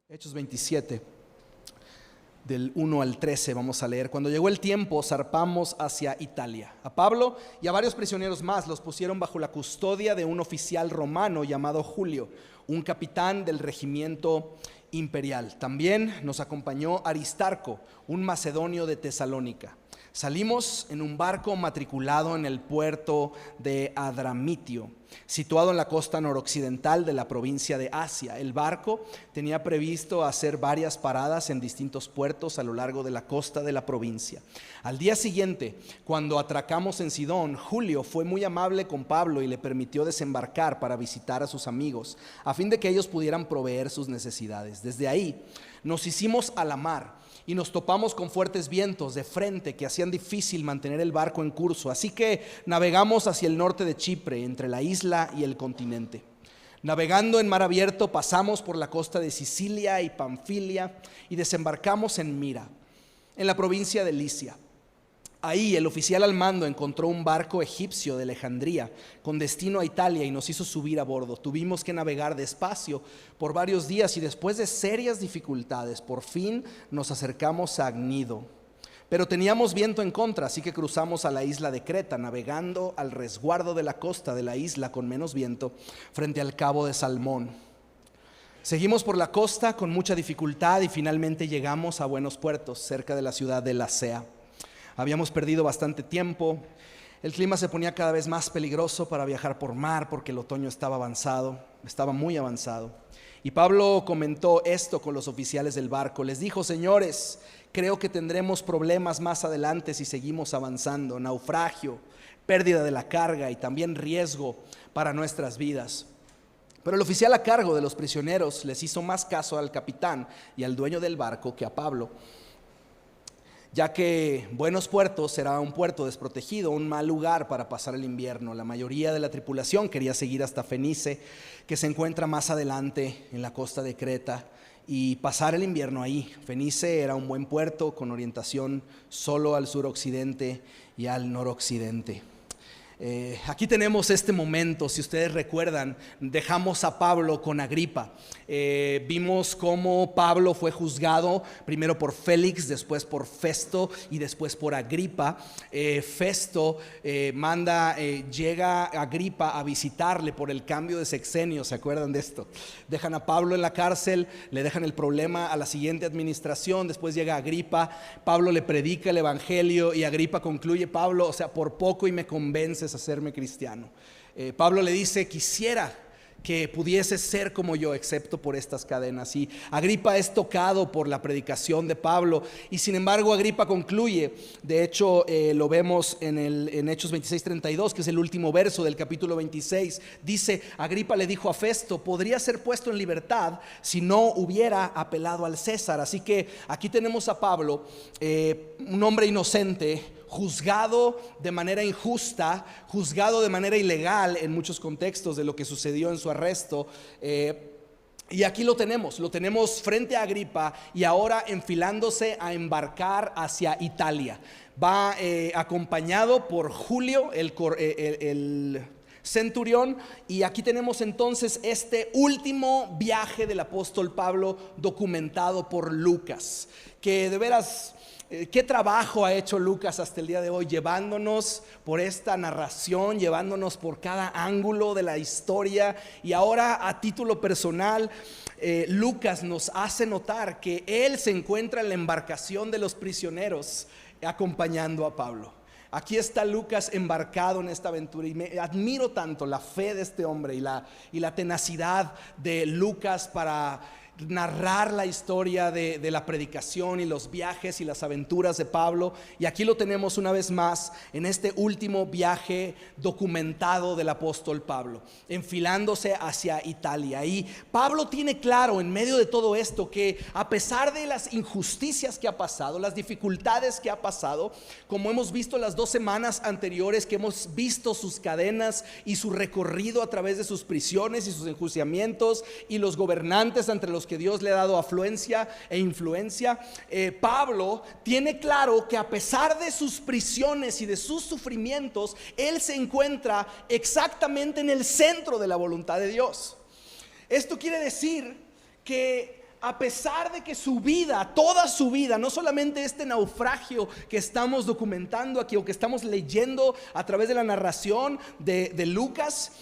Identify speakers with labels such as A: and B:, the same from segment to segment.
A: Hechos 27, del 1 al 13 vamos a leer. Cuando llegó el tiempo, zarpamos hacia Italia. A Pablo y a varios prisioneros más los pusieron bajo la custodia de un oficial romano llamado Julio, un capitán del regimiento imperial. También nos acompañó Aristarco, un macedonio de Tesalónica. Salimos en un barco matriculado en el puerto de Adramitio, situado en la costa noroccidental de la provincia de Asia. El barco tenía previsto hacer varias paradas en distintos puertos a lo largo de la costa de la provincia. Al día siguiente, cuando atracamos en Sidón, Julio fue muy amable con Pablo y le permitió desembarcar para visitar a sus amigos, a fin de que ellos pudieran proveer sus necesidades. Desde ahí nos hicimos a la mar y nos topamos con fuertes vientos de frente que hacían difícil mantener el barco en curso. Así que navegamos hacia el norte de Chipre, entre la isla y el continente. Navegando en mar abierto, pasamos por la costa de Sicilia y Panfilia y desembarcamos en Mira, en la provincia de Licia. Ahí el oficial al mando encontró un barco egipcio de Alejandría con destino a Italia y nos hizo subir a bordo. Tuvimos que navegar despacio por varios días y después de serias dificultades, por fin nos acercamos a Gnido. Pero teníamos viento en contra, así que cruzamos a la isla de Creta, navegando al resguardo de la costa de la isla con menos viento, frente al cabo de Salmón. Seguimos por la costa con mucha dificultad y finalmente llegamos a buenos puertos, cerca de la ciudad de Lasea. Habíamos perdido bastante tiempo, el clima se ponía cada vez más peligroso para viajar por mar porque el otoño estaba muy avanzado. Y Pablo comentó esto con los oficiales del barco, les dijo: señores, creo que tendremos problemas más adelante si seguimos avanzando, naufragio, pérdida de la carga y también riesgo para nuestras vidas. Pero el oficial a cargo de los prisioneros les hizo más caso al capitán y al dueño del barco que a Pablo, ya que Buenos Puertos era un puerto desprotegido, un mal lugar para pasar el invierno. La mayoría de la tripulación quería seguir hasta Fenice, que se encuentra más adelante en la costa de Creta, y pasar el invierno ahí. Fenice era un buen puerto con orientación solo al suroccidente y al noroccidente. Aquí tenemos este momento, si ustedes recuerdan, dejamos a Pablo con Agripa. Vimos cómo Pablo fue juzgado primero por Félix, después por Festo y después por Agripa. Festo llega a Agripa a visitarle por el cambio de sexenio, ¿se acuerdan de esto? Dejan a Pablo en la cárcel, le dejan el problema a la siguiente administración, después llega Agripa, Pablo le predica el evangelio y Agripa concluye: Pablo, o sea, por poco y me convences a hacerme cristiano. Pablo le dice: quisiera que pudiese ser como yo, excepto por estas cadenas. Y Agripa es tocado por la predicación de Pablo, y sin embargo Agripa concluye. De hecho lo vemos en Hechos 26:32, que es el último verso del capítulo 26. Dice: Agripa le dijo a Festo: podría ser puesto en libertad si no hubiera apelado al César. Así que aquí tenemos a Pablo, un hombre inocente, juzgado de manera injusta, juzgado de manera ilegal en muchos contextos de lo que sucedió en su arresto. Y aquí lo tenemos frente a Agripa y ahora enfilándose a embarcar hacia Italia. Va acompañado por Julio, el centurión, y aquí tenemos entonces este último viaje del apóstol Pablo documentado por Lucas, que de veras... ¿Qué trabajo ha hecho Lucas hasta el día de hoy, llevándonos por esta narración, llevándonos por cada ángulo de la historia? Y ahora, a título personal, Lucas nos hace notar que él se encuentra en la embarcación de los prisioneros acompañando a Pablo. Aquí está Lucas embarcado en esta aventura, y me admiro tanto la fe de este hombre y la tenacidad de Lucas para narrar la historia de la predicación y los viajes y las aventuras de Pablo. Y aquí lo tenemos una vez más en este último viaje documentado del apóstol Pablo, enfilándose hacia Italia. Y Pablo tiene claro en medio de todo esto que a pesar de las injusticias que ha pasado, las dificultades que ha pasado, como hemos visto las 2 semanas anteriores, que hemos visto sus cadenas y su recorrido a través de sus prisiones y sus enjuiciamientos y los gobernantes entre los que Dios le ha dado afluencia e influencia, Pablo tiene claro que a pesar de sus prisiones y de sus sufrimientos, él se encuentra exactamente en el centro de la voluntad de Dios. Esto quiere decir que a pesar de que su vida, toda su vida, no solamente este naufragio que estamos documentando aquí o que estamos leyendo a través de la narración de Lucas,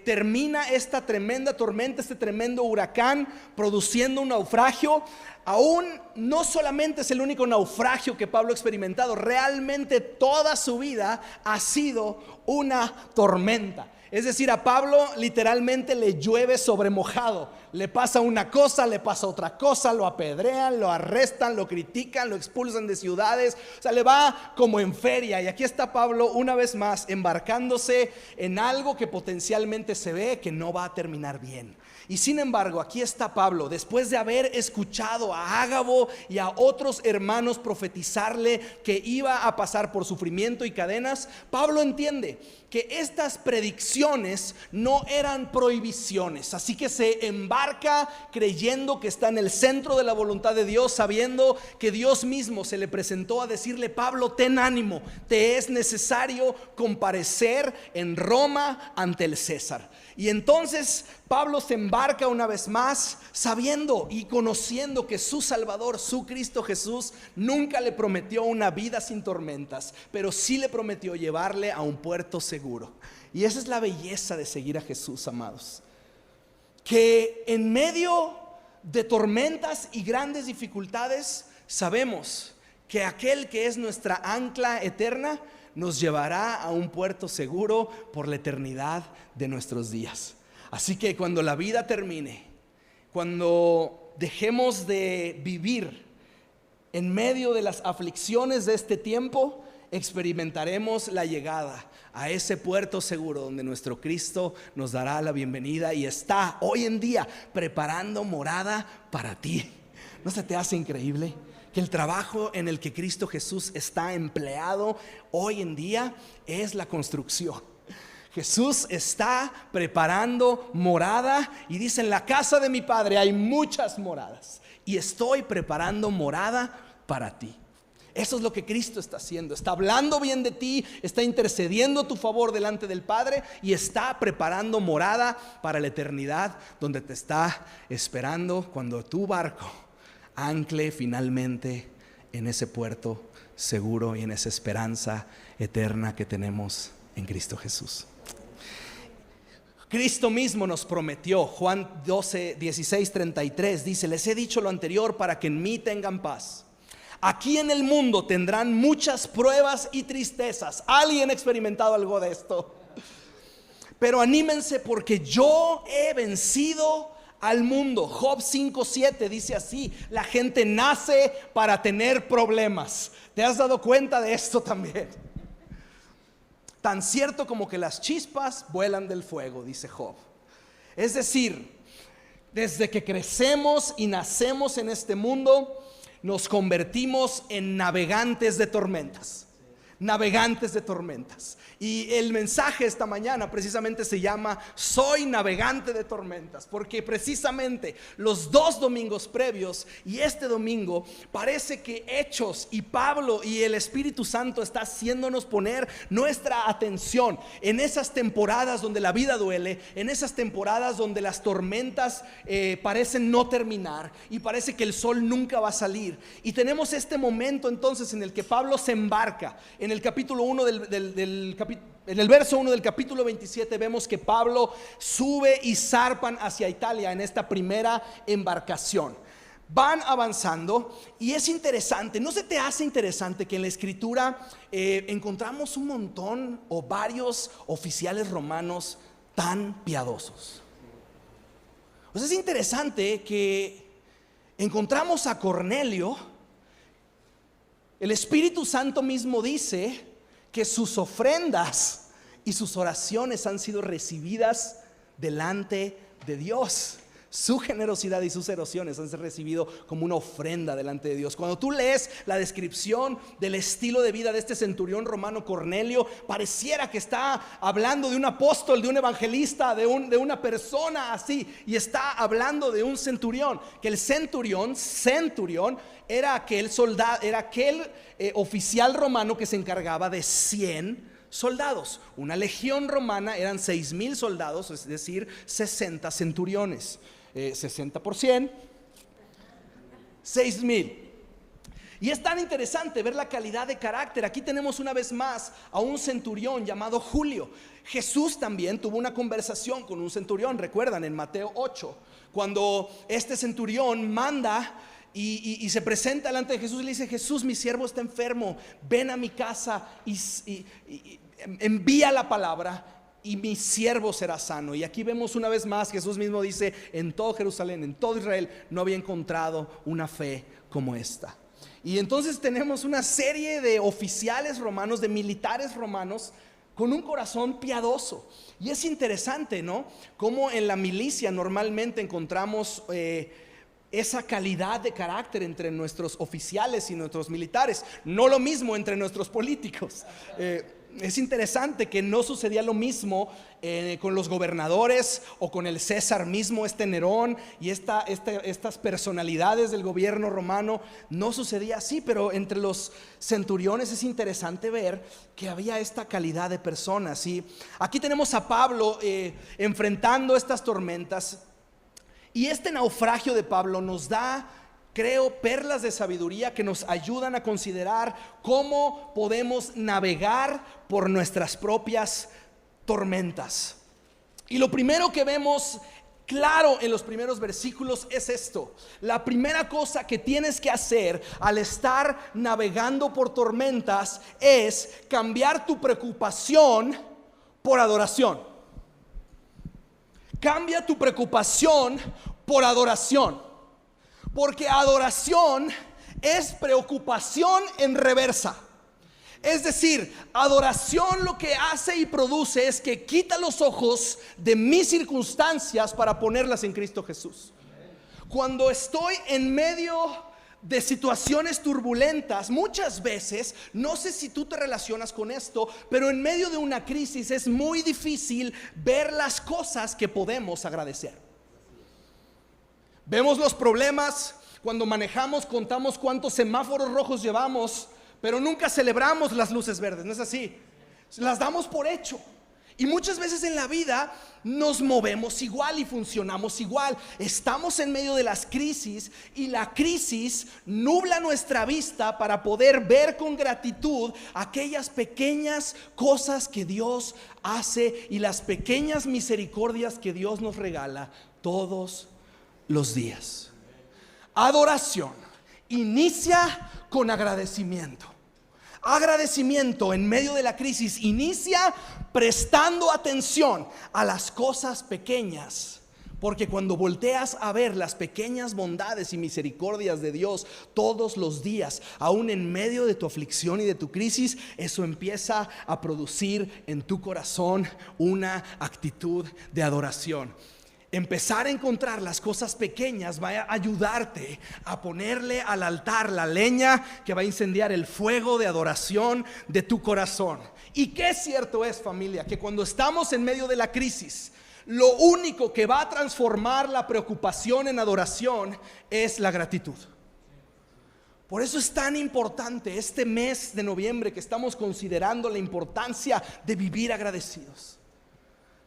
A: termina esta tremenda tormenta, este tremendo huracán produciendo un naufragio. Aún no solamente es el único naufragio que Pablo ha experimentado, realmente toda su vida ha sido una tormenta. Es decir, a Pablo literalmente le llueve sobre mojado. Le pasa una cosa, le pasa otra cosa, lo apedrean, lo arrestan, lo critican, lo expulsan de ciudades. O sea, le va como en feria. Y aquí está Pablo una vez más embarcándose en algo que potencialmente se ve que no va a terminar bien. Y sin embargo, aquí está Pablo, después de haber escuchado a Ágabo y a otros hermanos profetizarle que iba a pasar por sufrimiento y cadenas. Pablo entiende que estas predicciones no eran prohibiciones, así que se embarca creyendo que está en el centro de la voluntad de Dios, sabiendo que Dios mismo se le presentó a decirle: Pablo, ten ánimo, te es necesario comparecer en Roma ante el César. Y entonces Pablo se embarca una vez más, sabiendo y conociendo que su Salvador, su Cristo Jesús, nunca le prometió una vida sin tormentas, pero sí le prometió llevarle a un puerto seguro. Y esa es la belleza de seguir a Jesús, amados, que en medio de tormentas y grandes dificultades sabemos que aquel que es nuestra ancla eterna nos llevará a un puerto seguro por la eternidad de nuestros días. Así que cuando la vida termine, cuando dejemos de vivir en medio de las aflicciones de este tiempo, experimentaremos la llegada a ese puerto seguro donde nuestro Cristo nos dará la bienvenida y está hoy en día preparando morada para ti. ¿No se te hace increíble que el trabajo en el que Cristo Jesús está empleado hoy en día es la construcción? Jesús está preparando morada y dice: en la casa de mi Padre hay muchas moradas y estoy preparando morada para ti. Eso es lo que Cristo está haciendo. Está hablando bien de ti, está intercediendo a tu favor delante del Padre y está preparando morada para la eternidad, donde te está esperando cuando tu barco ancle finalmente en ese puerto seguro y en esa esperanza eterna que tenemos en Cristo Jesús. Cristo mismo nos prometió, Juan 12, 16, 33 dice: les he dicho lo anterior para que en mí tengan paz. Aquí en el mundo tendrán muchas pruebas y tristezas. ¿Alguien ha experimentado algo de esto? Pero anímense, porque yo he vencido al mundo. Job 5:7 dice así: la gente nace para tener problemas. ¿Te has dado cuenta de esto también? Tan cierto como que las chispas vuelan del fuego, dice Job. Es decir, desde que crecemos y nacemos en este mundo, nos convertimos en navegantes de tormentas. Navegantes de tormentas. Y el mensaje esta mañana precisamente se llama Soy navegante de tormentas, porque precisamente los dos domingos previos y este domingo parece que Hechos y Pablo y el Espíritu Santo está haciéndonos poner nuestra atención en esas temporadas donde la vida duele, en esas temporadas donde las tormentas parecen no terminar y parece que el sol nunca va a salir. Y tenemos este momento entonces en el que Pablo se embarca. En el capítulo 1 en el verso 1 del capítulo 27 vemos que Pablo sube y zarpan hacia Italia en esta primera embarcación. Van avanzando y es interesante. ¿No se te hace interesante que en la escritura encontramos un montón o varios oficiales romanos tan piadosos? Pues es interesante que encontramos a Cornelio. El Espíritu Santo mismo dice que sus ofrendas y sus oraciones han sido recibidas delante de Dios. Su generosidad y sus oraciones han sido recibido como una ofrenda delante de Dios. Cuando tú lees la descripción del estilo de vida de este centurión romano Cornelio, pareciera que está hablando de un apóstol, de un evangelista, de una persona así, y está hablando de un centurión. Que el centurión era aquel soldado, era aquel oficial romano que se encargaba de 100 soldados. Una legión romana eran 6,000 soldados, es decir, 60 centuriones. 60 por 100 6,000. Y es tan interesante ver la calidad de carácter. Aquí tenemos una vez más a un centurión llamado Julio. Jesús también tuvo una conversación con un centurión, recuerdan, en Mateo 8, cuando este centurión manda y se presenta delante de Jesús y le dice: Jesús, mi siervo está enfermo, ven a mi casa y envía la palabra y mi siervo será sano. Y aquí vemos una vez más, Jesús mismo dice: en todo Jerusalén, en todo Israel, no había encontrado una fe como esta. Y entonces tenemos una serie de oficiales romanos, de militares romanos, con un corazón piadoso. Y es interesante, ¿no? Como en la milicia normalmente encontramos esa calidad de carácter entre nuestros oficiales y nuestros militares. No lo mismo entre nuestros políticos. Es interesante que no sucedía lo mismo con los gobernadores o con el César mismo, Nerón y estas personalidades del gobierno romano. No sucedía así, pero entre los centuriones es interesante ver que había esta calidad de personas. Y aquí tenemos a Pablo enfrentando estas tormentas. Y este naufragio de Pablo nos da, creo, perlas de sabiduría que nos ayudan a considerar cómo podemos navegar por nuestras propias tormentas. Y lo primero que vemos claro en los primeros versículos es esto: la primera cosa que tienes que hacer al estar navegando por tormentas es cambiar tu preocupación por adoración. Cambia tu preocupación por adoración. Porque adoración es preocupación en reversa. Es decir, adoración lo que hace y produce es que quita los ojos de mis circunstancias para ponerlas en Cristo Jesús. Cuando estoy en medio de situaciones turbulentas, muchas veces, no sé si tú te relacionas con esto, pero en medio de una crisis es muy difícil ver las cosas que podemos agradecer. Vemos los problemas, cuando manejamos contamos cuántos semáforos rojos llevamos, pero nunca celebramos las luces verdes, ¿no es así? Las damos por hecho. Y muchas veces en la vida nos movemos igual y funcionamos igual. Estamos en medio de las crisis y la crisis nubla nuestra vista para poder ver con gratitud aquellas pequeñas cosas que Dios hace y las pequeñas misericordias que Dios nos regala todos los días. Adoración inicia con agradecimiento. Agradecimiento en medio de la crisis inicia prestando atención a las cosas pequeñas, porque cuando volteas a ver las pequeñas bondades y misericordias de Dios todos los días, aún en medio de tu aflicción y de tu crisis, eso empieza a producir en tu corazón una actitud de adoración. Empezar a encontrar las cosas pequeñas va a ayudarte a ponerle al altar la leña que va a incendiar el fuego de adoración de tu corazón. Y qué cierto es, familia, que cuando estamos en medio de la crisis, lo único que va a transformar la preocupación en adoración es la gratitud. Por eso es tan importante este mes de noviembre que estamos considerando la importancia de vivir agradecidos,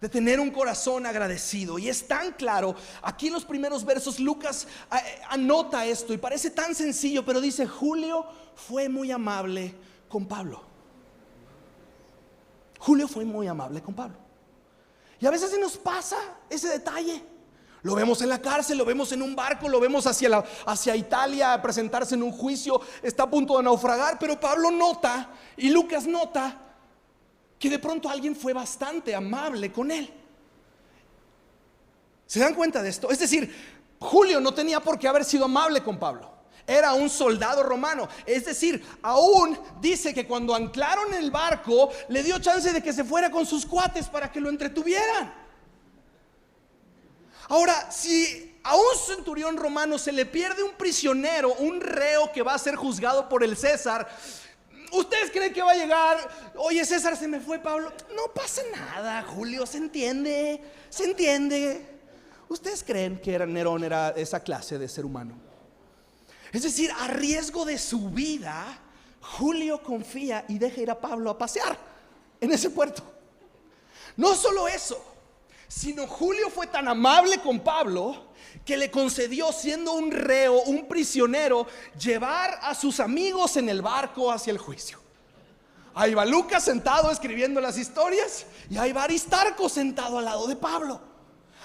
A: de tener un corazón agradecido. Y es tan claro, aquí en los primeros versos Lucas anota esto y parece tan sencillo, pero dice: Julio fue muy amable con Pablo. Julio fue muy amable con Pablo. Y a veces se nos pasa ese detalle. Lo vemos en la cárcel, lo vemos en un barco, lo vemos hacia Italia a presentarse en un juicio, está a punto de naufragar, pero Pablo nota y Lucas nota que de pronto alguien fue bastante amable con él. ¿Se dan cuenta de esto? Es decir, Julio no tenía por qué haber sido amable con Pablo. Era un soldado romano. Es decir, aún dice que cuando anclaron el barco, le dio chance de que se fuera con sus cuates para que lo entretuvieran. Ahora, si a un centurión romano se le pierde un prisionero, un reo que va a ser juzgado por el César, ¿ustedes creen que va a llegar? Oye, César, se me fue Pablo. No pasa nada, Julio, se entiende. ¿Ustedes creen que Nerón era esa clase de ser humano? Es decir, a riesgo de su vida, Julio confía y deja ir a Pablo a pasear en ese puerto. No solo eso, sino Julio fue tan amable con Pablo que le concedió, siendo un reo, un prisionero, llevar a sus amigos en el barco hacia el juicio. Ahí va Lucas sentado escribiendo las historias y ahí va Aristarco sentado al lado de Pablo.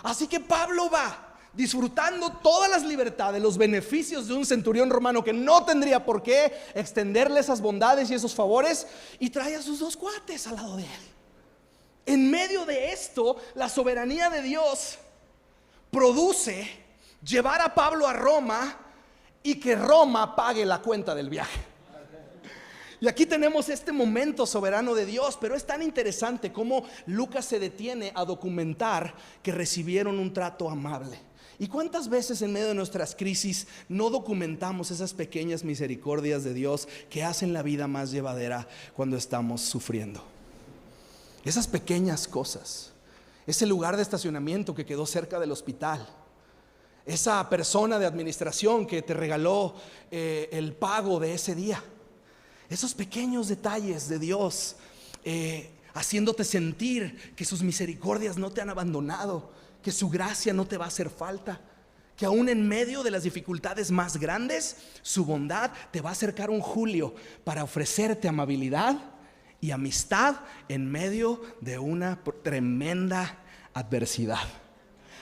A: Así que Pablo va disfrutando todas las libertades, los beneficios de un centurión romano que no tendría por qué extenderle esas bondades y esos favores, y trae a sus dos cuates al lado de él. En medio de esto, la soberanía de Dios produce llevar a Pablo a Roma y que Roma pague la cuenta del viaje. Y aquí tenemos este momento soberano de Dios, pero es tan interesante cómo Lucas se detiene a documentar que recibieron un trato amable. ¿Y cuántas veces en medio de nuestras crisis no documentamos esas pequeñas misericordias de Dios que hacen la vida más llevadera cuando estamos sufriendo? Esas pequeñas cosas, ese lugar de estacionamiento que quedó cerca del hospital, esa persona de administración que te regaló el pago de ese día, esos pequeños detalles de Dios haciéndote sentir que sus misericordias no te han abandonado, que su gracia no te va a hacer falta, que aún en medio de las dificultades más grandes, su bondad te va a acercar un Julio para ofrecerte amabilidad y amistad en medio de una tremenda adversidad.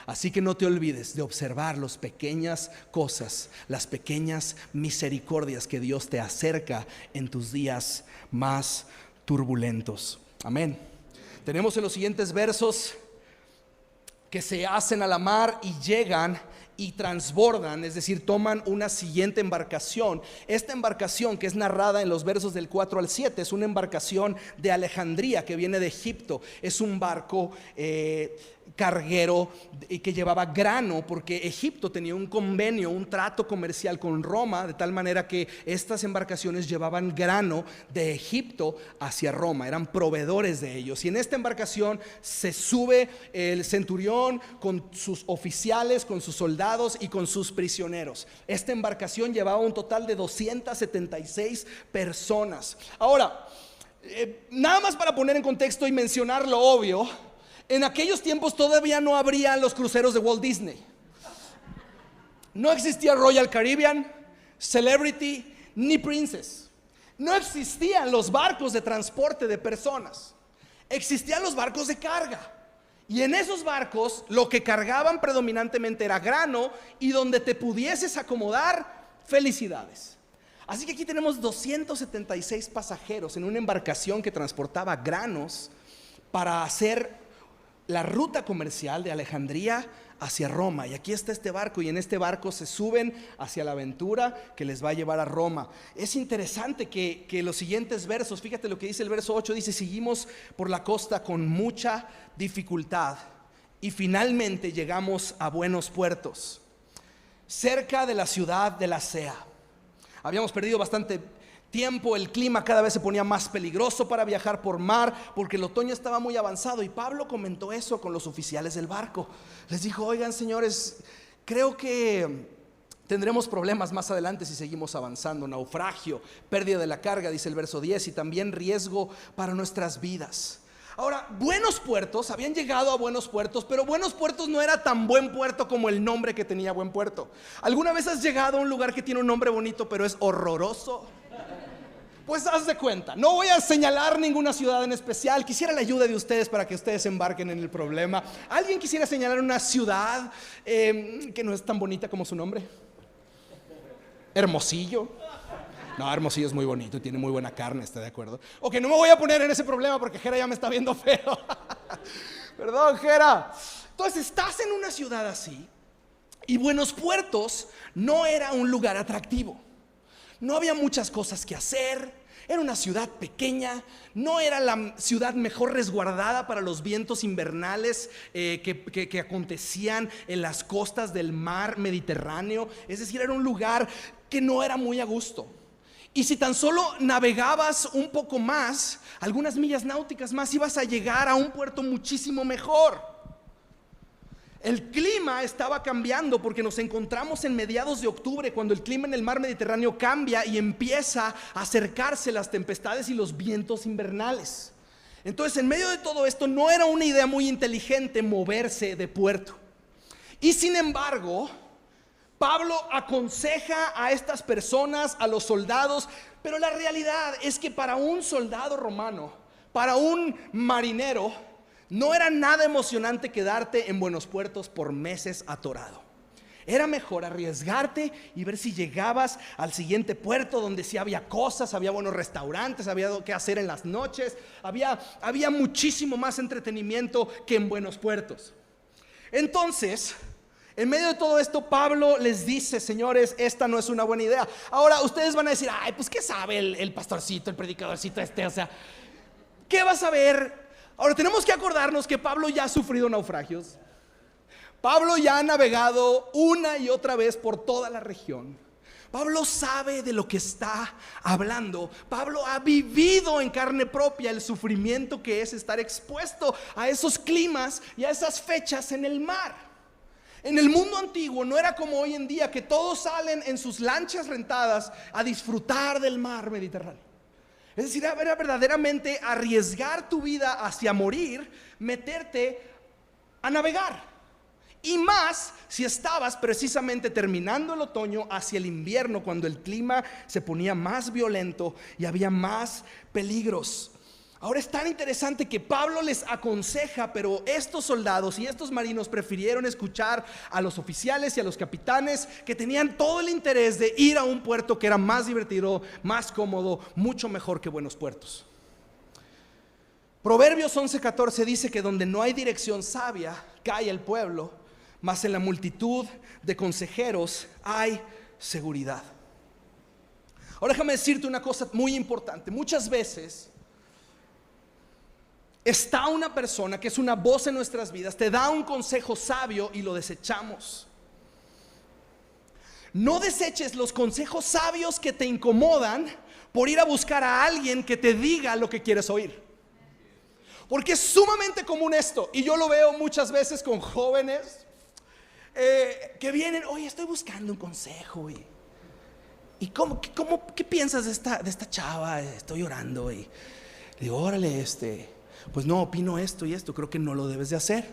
A: Así que no te olvides de observar las pequeñas cosas, las pequeñas misericordias que Dios te acerca en tus días más turbulentos. Amén. Tenemos en los siguientes versos que se hacen a la mar y llegan y transbordan, es decir, toman una siguiente embarcación. Esta embarcación, que es narrada en los versos del 4 al 7, es una embarcación de Alejandría que viene de Egipto. Es un barco carguero que llevaba grano, porque Egipto tenía un convenio, un trato comercial con Roma, de tal manera que estas embarcaciones llevaban grano de Egipto hacia Roma, eran proveedores de ellos. Y en esta embarcación se sube el centurión con sus oficiales, con sus soldados y con sus prisioneros. Esta embarcación llevaba un total de 276 personas. Ahora, nada más para poner en contexto y mencionar lo obvio, en aquellos tiempos todavía no habrían los cruceros de Walt Disney. No existía Royal Caribbean, Celebrity, ni Princess. No existían los barcos de transporte de personas. Existían los barcos de carga. Y en esos barcos lo que cargaban predominantemente era grano, y donde te pudieses acomodar, felicidades. Así que aquí tenemos 276 pasajeros en una embarcación que transportaba granos para hacer la ruta comercial de Alejandría hacia Roma. Y aquí está este barco, y en este barco se suben hacia la aventura que les va a llevar a Roma. Es interesante que los siguientes versos, fíjate lo que dice el verso 8, dice: seguimos por la costa con mucha dificultad y finalmente llegamos a buenos puertos, cerca de la ciudad de Lasea. Habíamos perdido bastante tiempo, el clima cada vez se ponía más peligroso para viajar por mar, porque el otoño estaba muy avanzado. Y Pablo comentó eso con los oficiales del barco. Les dijo: oigan, señores, creo que tendremos problemas más adelante si seguimos avanzando. Naufragio, pérdida de la carga, dice el verso 10, y también riesgo para nuestras vidas. Ahora, buenos puertos, habían llegado a buenos puertos, pero buenos puertos no era tan buen puerto como el nombre que tenía buen puerto. ¿Alguna vez has llegado a un lugar que tiene un nombre bonito pero es horroroso? Pues haz de cuenta, no voy a señalar ninguna ciudad en especial. Quisiera la ayuda de ustedes para que ustedes se embarquen en el problema. ¿Alguien quisiera señalar una ciudad que no es tan bonita como su nombre? Hermosillo. No, Hermosillo es muy bonito y tiene muy buena carne, ¿está de acuerdo? Ok, no me voy a poner en ese problema porque Jera ya me está viendo feo. Perdón, Jera. Entonces estás en una ciudad así, y Buenos Puertos no era un lugar atractivo. No había muchas cosas que hacer. Era una ciudad pequeña. No era la ciudad mejor resguardada para los vientos invernales que acontecían en las costas del mar Mediterráneo. Es decir, era un lugar que no era muy a gusto. Y si tan solo navegabas un poco más, algunas millas náuticas más, ibas a llegar a un puerto muchísimo mejor. El clima estaba cambiando, porque nos encontramos en mediados de octubre, cuando el clima en el mar Mediterráneo cambia y empieza a acercarse las tempestades y los vientos invernales. Entonces, en medio de todo esto, no era una idea muy inteligente moverse de puerto. Y sin embargo, Pablo aconseja a estas personas, a los soldados, pero la realidad es que para un soldado romano, para un marinero, no era nada emocionante quedarte en Buenos Puertos por meses atorado. Era mejor arriesgarte y ver si llegabas al siguiente puerto donde sí había cosas, había buenos restaurantes, había qué hacer en las noches, había muchísimo más entretenimiento que en Buenos Puertos. Entonces, en medio de todo esto, Pablo les dice: señores, esta no es una buena idea. Ahora ustedes van a decir: ay, pues qué sabe el pastorcito, el predicadorcito o sea, ¿qué vas a ver? Ahora tenemos que acordarnos que Pablo ya ha sufrido naufragios. Pablo ya ha navegado una y otra vez por toda la región. Pablo sabe de lo que está hablando. Pablo ha vivido en carne propia el sufrimiento que es estar expuesto a esos climas y a esas fechas en el mar. En el mundo antiguo no era como hoy en día, que todos salen en sus lanchas rentadas a disfrutar del mar Mediterráneo. Es decir, era verdaderamente arriesgar tu vida hacia morir, meterte a navegar. Y más si estabas precisamente terminando el otoño hacia el invierno, cuando el clima se ponía más violento y había más peligros. Ahora es tan interesante que Pablo les aconseja, pero estos soldados y estos marinos prefirieron escuchar a los oficiales y a los capitanes, que tenían todo el interés de ir a un puerto que era más divertido, más cómodo, mucho mejor que Buenos Puertos. Proverbios 11:14 dice que donde no hay dirección sabia, cae el pueblo, mas en la multitud de consejeros hay seguridad. Ahora déjame decirte una cosa muy importante. Muchas veces está una persona que es una voz en nuestras vidas, te da un consejo sabio y lo desechamos. No deseches los consejos sabios que te incomodan por ir a buscar a alguien que te diga lo que quieres oír. Porque es sumamente común esto, y yo lo veo muchas veces con jóvenes que vienen: oye, estoy buscando un consejo, ¿y qué piensas de esta chava? Estoy orando. Y digo: órale, pues no, opino esto y esto, creo que no lo debes de hacer.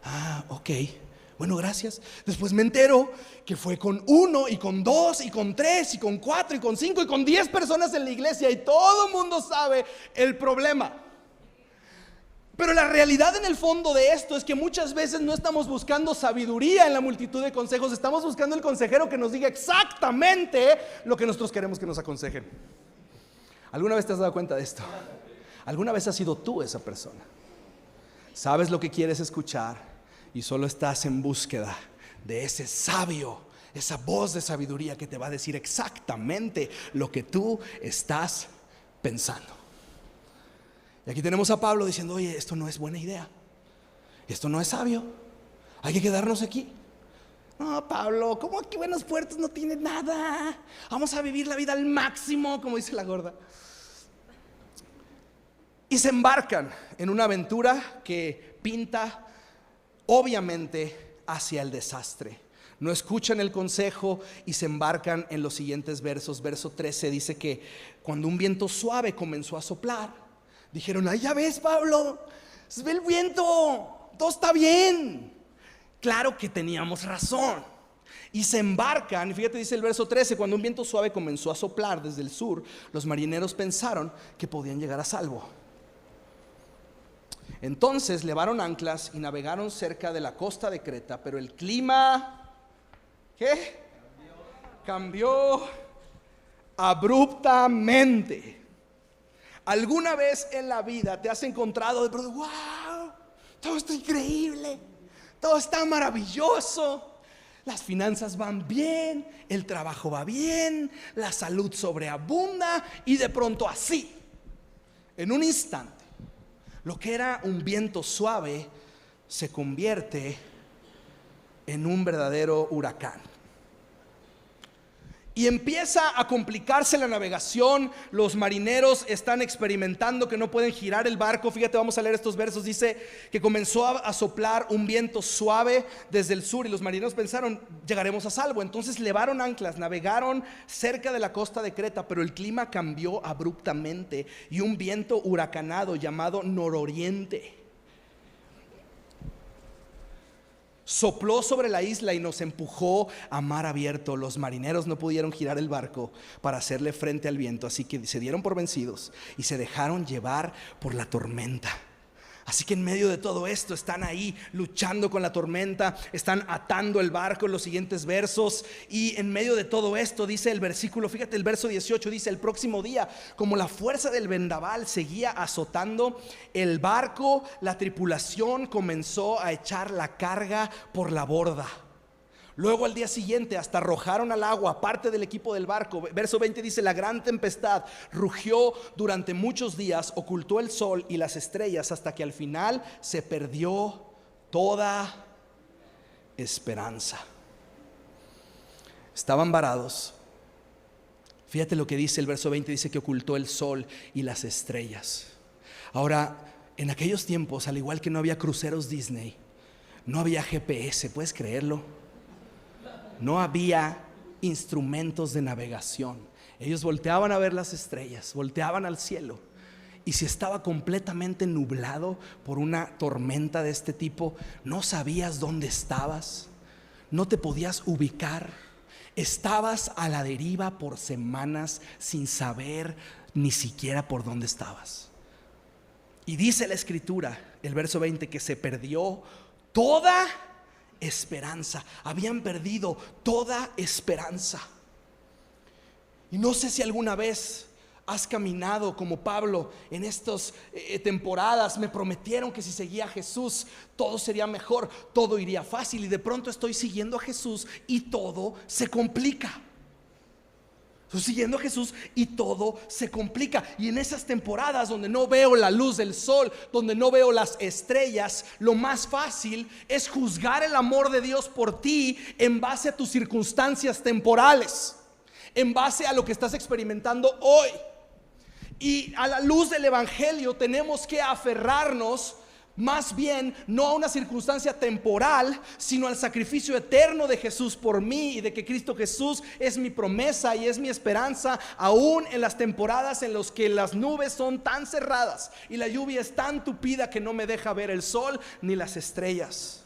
A: Ah, ok, bueno, gracias. Después me entero que fue con 1 y con 2 y con 3 y con 4 y con 5 y con 10 personas en la iglesia, y todo el mundo sabe el problema. Pero la realidad en el fondo de esto es que muchas veces no estamos buscando sabiduría en la multitud de consejos, estamos buscando el consejero que nos diga exactamente lo que nosotros queremos que nos aconsejen. ¿Alguna vez te has dado cuenta de esto? ¿Alguna vez has sido tú esa persona? Sabes lo que quieres escuchar y solo estás en búsqueda de ese sabio, esa voz de sabiduría que te va a decir exactamente lo que tú estás pensando. Y aquí tenemos a Pablo diciendo: oye, esto no es buena idea, esto no es sabio, hay que quedarnos aquí. No, Pablo, ¿cómo aquí Buenos Puertos no tiene nada? Vamos a vivir la vida al máximo, como dice la gorda. Y se embarcan en una aventura que pinta obviamente hacia el desastre. No escuchan el consejo y se embarcan en los siguientes versos. Verso 13 dice que cuando un viento suave comenzó a soplar, dijeron: ay, ya ves, Pablo, se ve el viento, todo está bien. Claro que teníamos razón. Y se embarcan, y fíjate, dice el verso 13: cuando un viento suave comenzó a soplar desde el sur, los marineros pensaron que podían llegar a salvo. Entonces levaron anclas y navegaron cerca de la costa de Creta, pero el clima, ¿qué? Cambió abruptamente. ¿Alguna vez en la vida te has encontrado de pronto: wow, todo está increíble, todo está maravilloso, las finanzas van bien, el trabajo va bien, la salud sobreabunda, y de pronto así, en un instante, lo que era un viento suave se convierte en un verdadero huracán? Y empieza a complicarse la navegación. Los marineros están experimentando que no pueden girar el barco. Fíjate, vamos a leer estos versos. Dice que comenzó a soplar un viento suave desde el sur y los marineros pensaron, llegaremos a salvo. Entonces levaron anclas, navegaron cerca de la costa de Creta, pero el clima cambió abruptamente y un viento huracanado llamado nororiente sopló sobre la isla y nos empujó a mar abierto. Los marineros no pudieron girar el barco para hacerle frente al viento, así que se dieron por vencidos y se dejaron llevar por la tormenta. Así que en medio de todo esto están ahí luchando con la tormenta, están atando el barco en los siguientes versos. Y en medio de todo esto dice el versículo, fíjate el verso 18, dice: el próximo día, como la fuerza del vendaval seguía azotando el barco, la tripulación comenzó a echar la carga por la borda. Luego al día siguiente hasta arrojaron al agua parte del equipo del barco. Verso 20 dice: la gran tempestad rugió durante muchos días, ocultó el sol y las estrellas hasta que al final se perdió toda esperanza. Estaban varados. Fíjate lo que dice el verso 20, dice que ocultó el sol y las estrellas. Ahora, en aquellos tiempos, al igual que no había cruceros Disney, no había GPS, ¿puedes creerlo? No había instrumentos de navegación. Ellos volteaban a ver las estrellas, volteaban al cielo, y si estaba completamente nublado por una tormenta de este tipo, no sabías dónde estabas, no te podías ubicar. Estabas a la deriva por semanas sin saber ni siquiera por dónde estabas. Y dice la escritura, el verso 20, que se perdió toda esperanza. Habían perdido toda esperanza. Y no sé si alguna vez has caminado como Pablo en estas temporadas. Me prometieron que si seguía a Jesús todo sería mejor, todo iría fácil, y de pronto estoy siguiendo a Jesús y todo se complica. Estoy siguiendo a Jesús y todo se complica. Y en esas temporadas donde no veo la luz del sol, donde no veo las estrellas, lo más fácil es juzgar el amor de Dios por ti en base a tus circunstancias temporales, en base a lo que estás experimentando hoy. Y a la luz del evangelio tenemos que aferrarnos más bien no a una circunstancia temporal, sino al sacrificio eterno de Jesús por mí, y de que Cristo Jesús es mi promesa y es mi esperanza, aún en las temporadas en las que las nubes son tan cerradas y la lluvia es tan tupida que no me deja ver el sol ni las estrellas.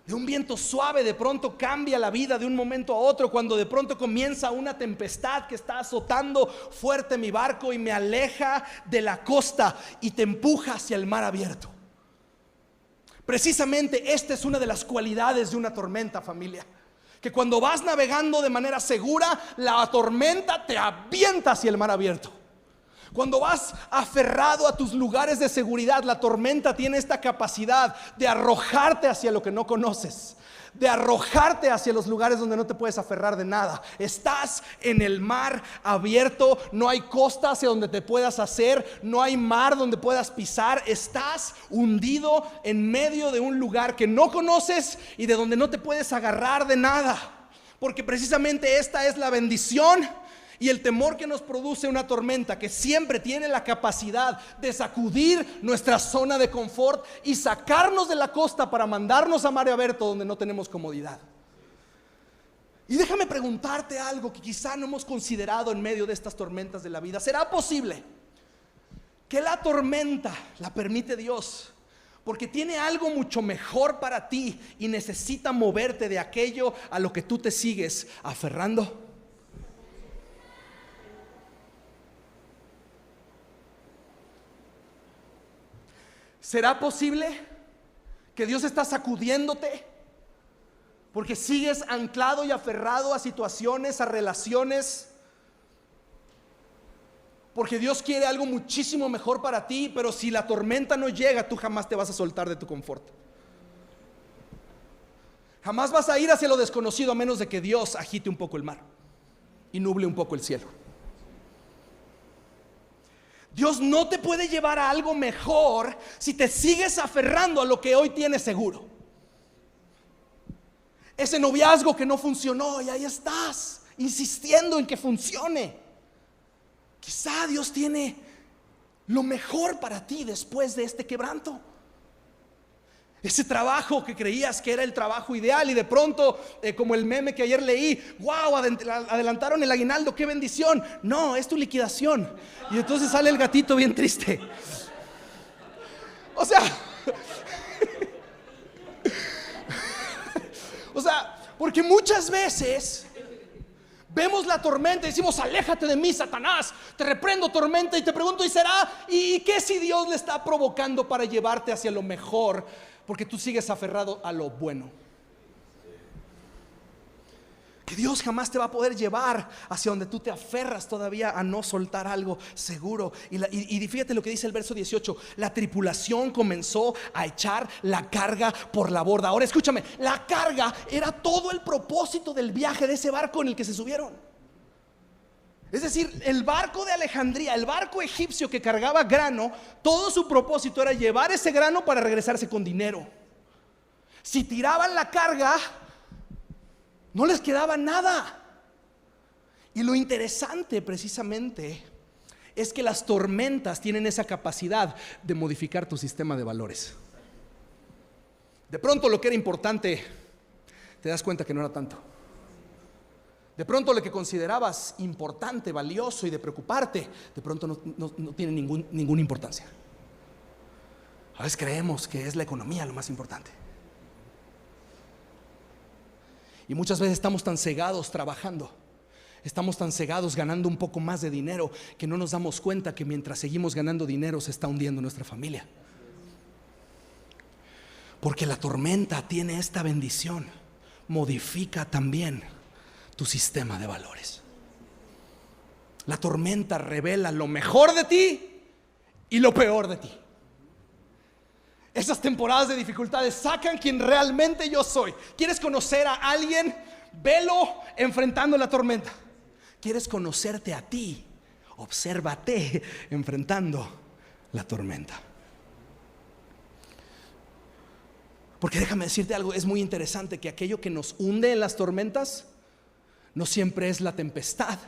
A: De un viento suave de pronto cambia la vida de un momento a otro, cuando de pronto comienza una tempestad que está azotando fuerte mi barco y me aleja de la costa y te empuja hacia el mar abierto. Precisamente esta es una de las cualidades de una tormenta, familia, que cuando vas navegando de manera segura, la tormenta te avienta hacia el mar abierto. Cuando vas aferrado a tus lugares de seguridad, la tormenta tiene esta capacidad de arrojarte hacia lo que no conoces, de arrojarte hacia los lugares donde no te puedes aferrar de nada. Estás en el mar abierto, no hay costa hacia donde te puedas hacer, no hay mar donde puedas pisar. Estás hundido en medio de un lugar que no conoces y de donde no te puedes agarrar de nada, porque precisamente esta es la bendición y el temor que nos produce una tormenta, que siempre tiene la capacidad de sacudir nuestra zona de confort y sacarnos de la costa para mandarnos a mar abierto donde no tenemos comodidad. Y déjame preguntarte algo que quizá no hemos considerado en medio de estas tormentas de la vida. ¿Será posible que la tormenta la permite Dios porque tiene algo mucho mejor para ti y necesita moverte de aquello a lo que tú te sigues aferrando? ¿Será posible que Dios está sacudiéndote porque sigues anclado y aferrado a situaciones, a relaciones? Porque Dios quiere algo muchísimo mejor para ti, pero si la tormenta no llega, tú jamás te vas a soltar de tu confort. Jamás vas a ir hacia lo desconocido a menos de que Dios agite un poco el mar y nuble un poco el cielo. Dios no te puede llevar a algo mejor si te sigues aferrando a lo que hoy tienes seguro. Ese noviazgo que no funcionó y ahí estás, insistiendo en que funcione. Quizá Dios tiene lo mejor para ti después de este quebranto. Ese trabajo que creías que era el trabajo ideal y de pronto, como el meme que ayer leí, wow, adelantaron el aguinaldo, qué bendición. No, es tu liquidación. Y entonces sale el gatito bien triste. O sea, porque muchas veces vemos la tormenta y decimos: aléjate de mí, Satanás, te reprendo, tormenta. Y te pregunto: ¿y será? ¿Y qué si Dios le está provocando para llevarte hacia lo mejor? Porque tú sigues aferrado a lo bueno. Que Dios jamás te va a poder llevar hacia donde tú te aferras todavía a no soltar algo seguro. Y fíjate lo que dice el verso 18: la tripulación comenzó a echar la carga por la borda. Ahora escúchame, la carga era todo el propósito del viaje de ese barco en el que se subieron. Es decir, el barco de Alejandría, el barco egipcio que cargaba grano, todo su propósito era llevar ese grano para regresarse con dinero. Si tiraban la carga, no les quedaba nada. Y lo interesante precisamente es que las tormentas tienen esa capacidad de modificar tu sistema de valores. De pronto lo que era importante, te das cuenta que no era tanto. De pronto lo que considerabas importante, valioso y de preocuparte, de pronto no tiene ninguna importancia. A veces creemos que es la economía lo más importante. Y muchas veces estamos tan cegados trabajando, estamos tan cegados ganando un poco más de dinero, que no nos damos cuenta que mientras seguimos ganando dinero se está hundiendo nuestra familia. Porque la tormenta tiene esta bendición: modifica también tu sistema de valores. La tormenta revela lo mejor de ti y lo peor de ti. Esas temporadas de dificultades sacan quien realmente yo soy. ¿Quieres conocer a alguien? Velo enfrentando la tormenta. ¿Quieres conocerte a ti? Obsérvate enfrentando la tormenta. Porque déjame decirte algo, es muy interesante que aquello que nos hunde en las tormentas no siempre es la tempestad,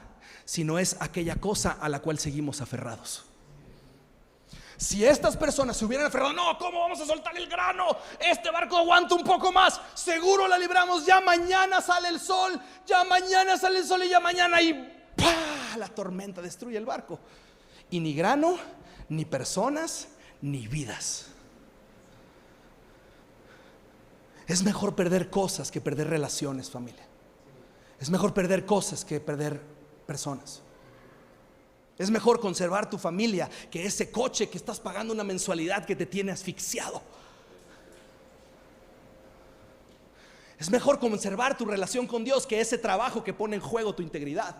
A: sino es aquella cosa a la cual seguimos aferrados. Si estas personas se hubieran aferrado: no, ¿cómo vamos a soltar el grano? Este barco aguanta un poco más, seguro la libramos, ya mañana sale el sol, ya mañana sale el sol y ya mañana, y ¡pah!, la tormenta destruye el barco. Y ni grano, ni personas, ni vidas. Es mejor perder cosas que perder relaciones, familia. Es mejor perder cosas que perder personas. Es mejor conservar tu familia que ese coche que estás pagando una mensualidad que te tiene asfixiado. Es mejor conservar tu relación con Dios que ese trabajo que pone en juego tu integridad.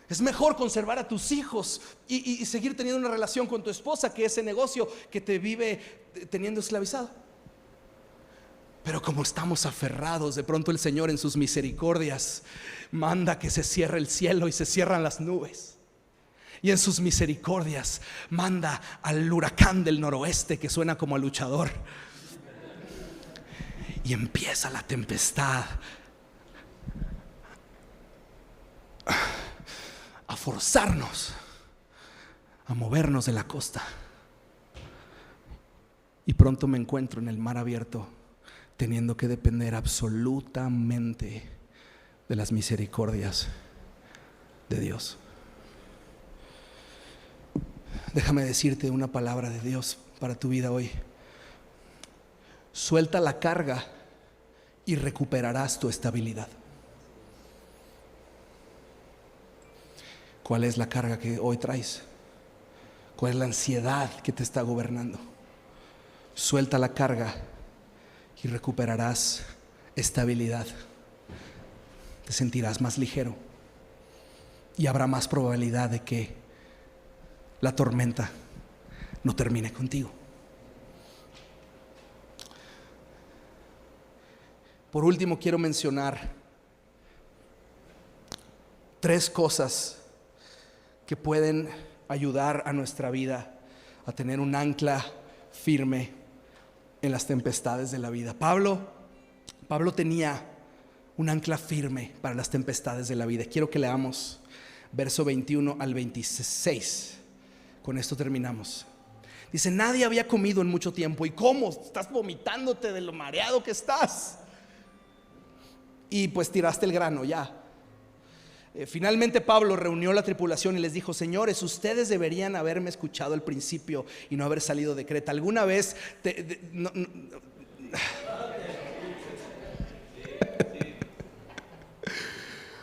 A: Es mejor conservar a tus hijos y seguir teniendo una relación con tu esposa que ese negocio que te vive teniendo esclavizado. Pero como estamos aferrados, de pronto el Señor en sus misericordias manda que se cierre el cielo y se cierran las nubes. Y en sus misericordias manda al huracán del noroeste que suena como a luchador. Y empieza la tempestad a forzarnos a movernos de la costa. Y pronto me encuentro en el mar abierto, teniendo que depender absolutamente de las misericordias de Dios. Déjame decirte una palabra de Dios para tu vida hoy. Suelta la carga y recuperarás tu estabilidad. ¿Cuál es la carga que hoy traes? ¿Cuál es la ansiedad que te está gobernando? Suelta la carga y recuperarás estabilidad. Te sentirás más ligero y habrá más probabilidad de que la tormenta no termine contigo. Por último, quiero mencionar 3 cosas que pueden ayudar a nuestra vida a tener un ancla firme en las tempestades de la vida. Pablo Pablo tenía un ancla firme para las tempestades de la vida. Quiero que leamos verso 21 al 26. Con esto terminamos. Dice: nadie había comido en mucho tiempo. ¿Y cómo? Estás vomitándote de lo mareado que estás. Y pues tiraste el grano ya. Finalmente Pablo reunió la tripulación y les dijo: señores, ustedes deberían haberme escuchado al principio y no haber salido de Creta. ¿Alguna vez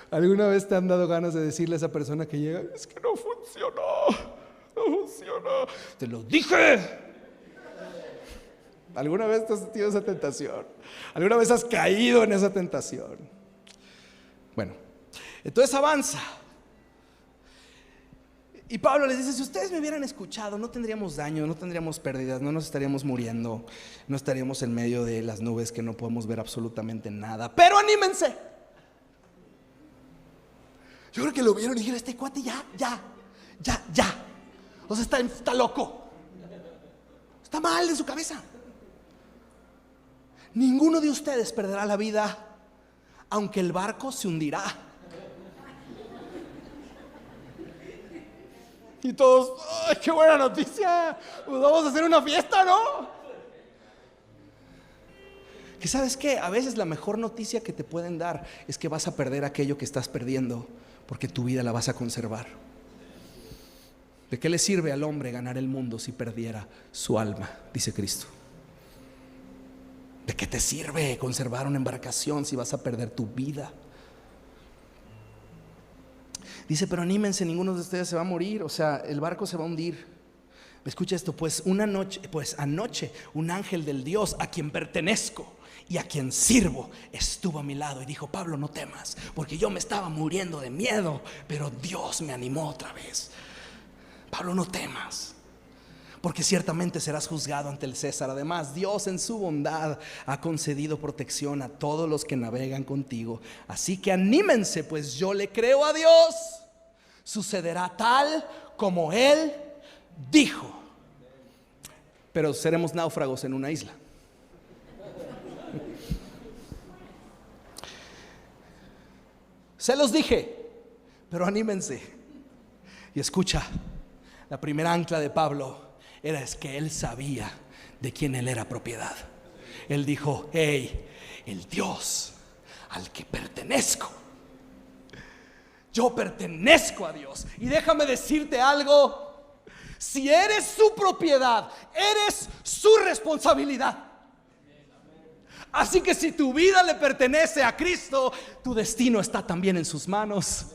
A: ¿Alguna vez te han dado ganas de decirle a esa persona que llega: es que no funcionó, no funcionó? Te lo dije. ¿Alguna vez te has sentido esa tentación? ¿Alguna vez has caído en esa tentación? Bueno, entonces avanza. Y Pablo les dice: si ustedes me hubieran escuchado, no tendríamos daño, no tendríamos pérdidas, no nos estaríamos muriendo, no estaríamos en medio de las nubes que no podemos ver absolutamente nada. Pero anímense. Yo creo que lo vieron y dijeron: este cuate ya. O sea, está loco. Está mal de su cabeza. Ninguno de ustedes perderá la vida, aunque el barco se hundirá. Y todos: ¡ay, qué buena noticia! Pues vamos a hacer una fiesta, ¿no? Que sabes qué, a veces la mejor noticia que te pueden dar es que vas a perder aquello que estás perdiendo, porque tu vida la vas a conservar. ¿De qué le sirve al hombre ganar el mundo si perdiera su alma? Dice Cristo. ¿De qué te sirve conservar una embarcación si vas a perder tu vida? Dice: pero anímense, ninguno de ustedes se va a morir. O sea, el barco se va a hundir. Escucha esto: pues anoche un ángel del Dios a quien pertenezco y a quien sirvo estuvo a mi lado y dijo: Pablo, no temas, porque yo me estaba muriendo de miedo, pero Dios me animó otra vez. Pablo, no temas, porque ciertamente serás juzgado ante el César. Además, Dios en su bondad ha concedido protección a todos los que navegan contigo. Así que anímense, pues yo le creo a Dios. Sucederá tal como Él dijo. Pero seremos náufragos en una isla. Se los dije, pero anímense. Y escucha, la primera ancla de Pablo es que él sabía de quién él era propiedad. Él dijo: hey, el Dios al que pertenezco, yo pertenezco a Dios. Y déjame decirte algo: si eres su propiedad, eres su responsabilidad. Así que si tu vida le pertenece a Cristo, tu destino está también en sus manos.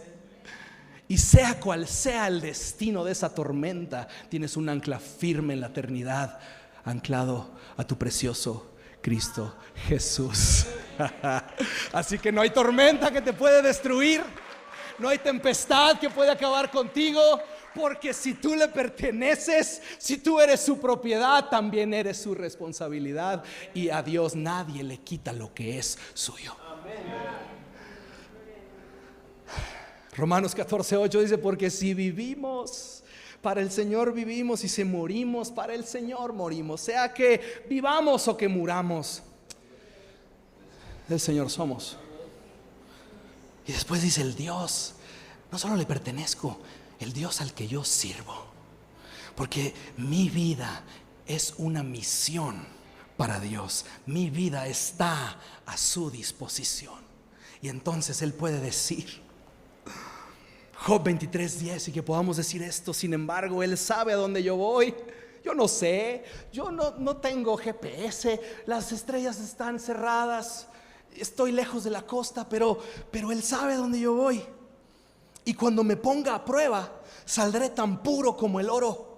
A: Y sea cual sea el destino de esa tormenta, tienes un ancla firme en la eternidad, anclado a tu precioso Cristo Jesús. Así que no hay tormenta que te puede destruir, no hay tempestad que puede acabar contigo, porque si tú le perteneces, si tú eres su propiedad, también eres su responsabilidad. Y a Dios nadie le quita lo que es suyo. Romanos 14:8 dice: porque si vivimos, para el Señor vivimos, y si morimos, para el Señor morimos. Sea que vivamos o que muramos, del Señor somos. Y después dice: el Dios, no solo le pertenezco, el Dios al que yo sirvo. Porque mi vida es una misión para Dios. Mi vida está a su disposición. Y entonces Él puede decir, Job 23:10, y que podamos decir esto: sin embargo, Él sabe a dónde yo voy. Yo no sé, yo no tengo GPS, las estrellas están cerradas, estoy lejos de la costa, pero Él sabe a dónde yo voy. Y cuando me ponga a prueba, saldré tan puro como el oro.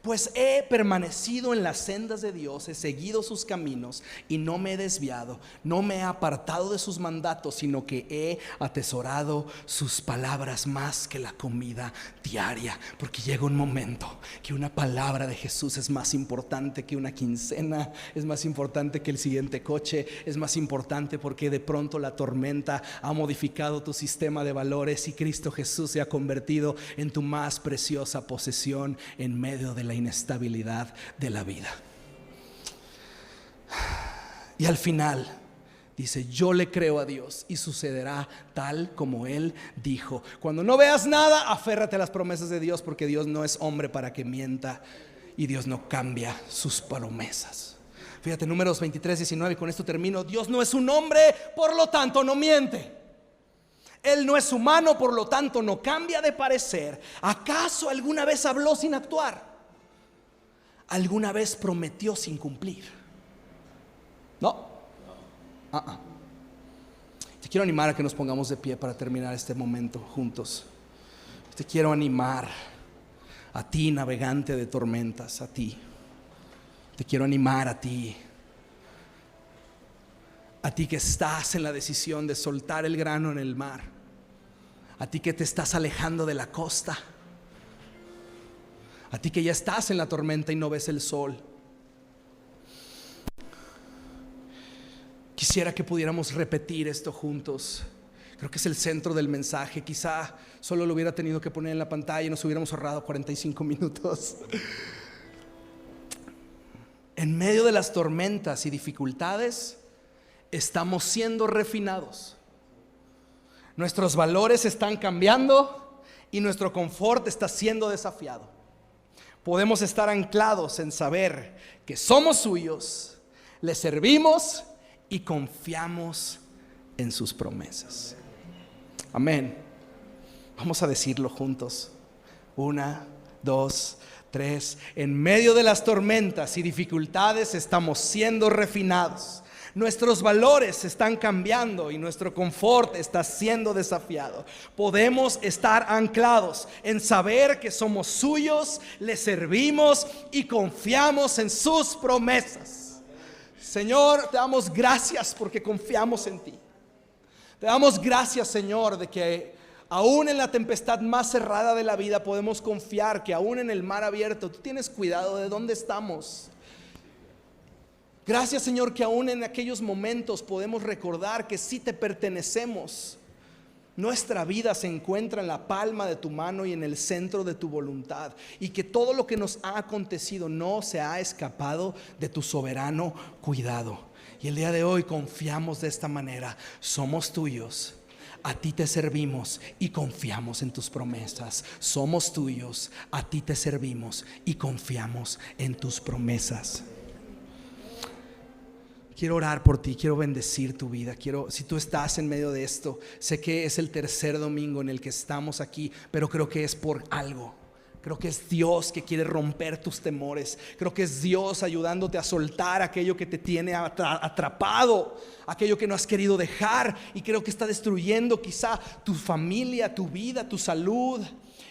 A: Pues he permanecido en las sendas de Dios, he seguido sus caminos y no me he desviado, no me he apartado de sus mandatos, sino que he atesorado sus palabras más que la comida diaria. Porque llega un momento que una palabra de Jesús es más importante que una quincena, es más importante que el siguiente coche, es más importante porque de pronto la tormenta ha modificado tu sistema de valores y Cristo Jesús se ha convertido en tu más preciosa posesión en medio de la inestabilidad de la vida. Y al final Dice: yo le creo a Dios y sucederá tal como Él dijo. Cuando no veas nada, aférrate a las promesas de Dios, porque Dios no es hombre para que mienta y Dios no cambia sus promesas. Fíjate, Números 23:19, con esto termino. Dios no es un hombre, por lo tanto no miente. Él no es humano, por lo tanto no cambia de parecer. ¿Acaso alguna vez habló sin actuar? ¿Alguna vez prometió sin cumplir? No. Te quiero animar a que nos pongamos de pie para terminar este momento juntos. Te quiero animar a ti, navegante de tormentas, a ti. Te quiero animar a ti que estás en la decisión de soltar el grano en el mar, a ti que te estás alejando de la costa, a ti que ya estás en la tormenta y no ves el sol. Quisiera que pudiéramos repetir esto juntos. Creo que es el centro del mensaje. Quizá solo lo hubiera tenido que poner en la pantalla y nos hubiéramos ahorrado 45 minutos. En medio de las tormentas y dificultades, estamos siendo refinados. Nuestros valores están cambiando y nuestro confort está siendo desafiado. Podemos estar anclados en saber que somos suyos, le servimos y confiamos en sus promesas. Amén. Vamos a decirlo juntos. 1, 2, 3. En medio de las tormentas y dificultades estamos siendo refinados. Nuestros valores están cambiando y nuestro confort está siendo desafiado. Podemos estar anclados en saber que somos suyos, le servimos y confiamos en sus promesas. Señor, te damos gracias porque confiamos en ti. Te damos gracias, Señor, de que aún en la tempestad más cerrada de la vida podemos confiar que aún en el mar abierto tú tienes cuidado de dónde estamos. Gracias, Señor, que aún en aquellos momentos podemos recordar que sí te pertenecemos. Nuestra vida se encuentra en la palma de tu mano y en el centro de tu voluntad, y que todo lo que nos ha acontecido no se ha escapado de tu soberano cuidado. Y el día de hoy confiamos de esta manera: somos tuyos, a ti te servimos y confiamos en tus promesas. Somos tuyos, a ti te servimos y confiamos en tus promesas. Quiero orar por ti, quiero bendecir tu vida. Si tú estás en medio de esto, sé que es el tercer domingo en el que estamos aquí, pero creo que es por algo. Creo que es Dios que quiere romper tus temores. Creo que es Dios ayudándote a soltar aquello que te tiene atrapado, aquello que no has querido dejar, y creo que está destruyendo quizá tu familia, tu vida, tu salud.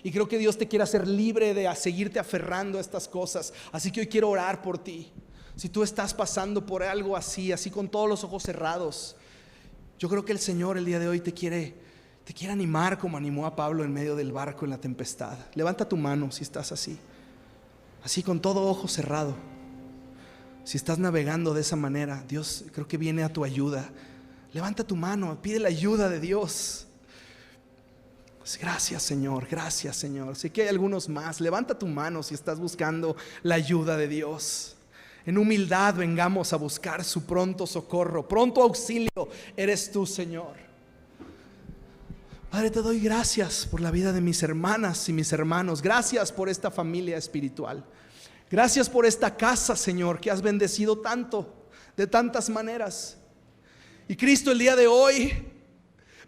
A: Y creo que Dios te quiere hacer libre de seguirte aferrando a estas cosas. Así que hoy quiero orar por ti. Si tú estás pasando por algo así con todos los ojos cerrados, yo creo que el Señor el día de hoy te quiere animar como animó a Pablo en medio del barco en la tempestad. Levanta tu mano si estás así con todo ojo cerrado. Si estás navegando de esa manera, Dios creo que viene a tu ayuda. Levanta tu mano, pide la ayuda de Dios. Gracias, Señor, gracias, Señor. Sé que hay algunos más. Levanta tu mano si estás buscando la ayuda de Dios. En humildad vengamos a buscar su pronto socorro, pronto auxilio eres tú, Señor. Padre, te doy gracias por la vida de mis hermanas y mis hermanos. Gracias por esta familia espiritual. Gracias por esta casa, Señor, que has bendecido tanto, de tantas maneras. Y Cristo, el día de hoy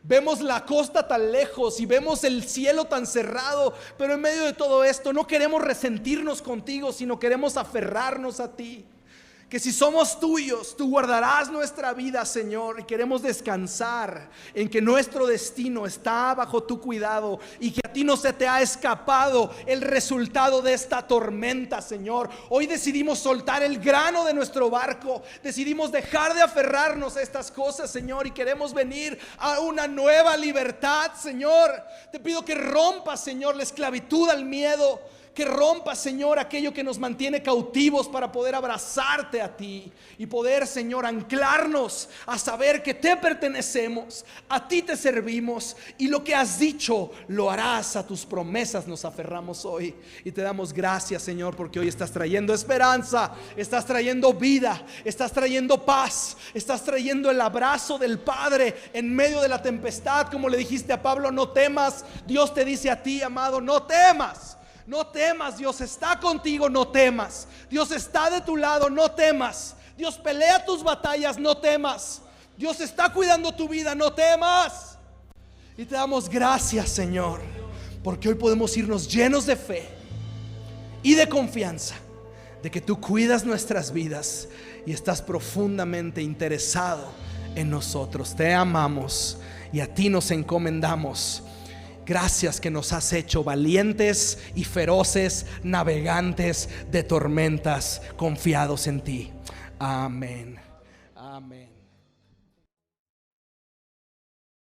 A: vemos la costa tan lejos y vemos el cielo tan cerrado, pero en medio de todo esto no queremos resentirnos contigo, sino queremos aferrarnos a ti. Que si somos tuyos, tú guardarás nuestra vida, Señor. Y queremos descansar en que nuestro destino está bajo tu cuidado y que a ti no se te ha escapado el resultado de esta tormenta, Señor. Hoy decidimos soltar el grano de nuestro barco. Decidimos dejar de aferrarnos a estas cosas, Señor, y queremos venir a una nueva libertad, Señor. Te pido que rompas, Señor, la esclavitud al miedo. Que rompa, Señor, aquello que nos mantiene cautivos para poder abrazarte a ti y poder, Señor, anclarnos a saber que te pertenecemos, a ti te servimos y lo que has dicho lo harás. A tus promesas nos aferramos hoy y te damos gracias, Señor, porque hoy estás trayendo esperanza, estás trayendo vida, estás trayendo paz, estás trayendo el abrazo del Padre en medio de la tempestad. Como le dijiste a Pablo, no temas. Dios te dice a ti, amado, no temas. No temas, Dios está contigo, no temas. Dios está de tu lado, no temas. Dios pelea tus batallas, no temas. Dios está cuidando tu vida, no temas. Y te damos gracias, Señor, porque hoy podemos irnos llenos de fe y de confianza de que tú cuidas nuestras vidas y estás profundamente interesado en nosotros. Te amamos y a ti nos encomendamos. Gracias que nos has hecho valientes y feroces navegantes de tormentas, confiados en ti. Amén. Amén.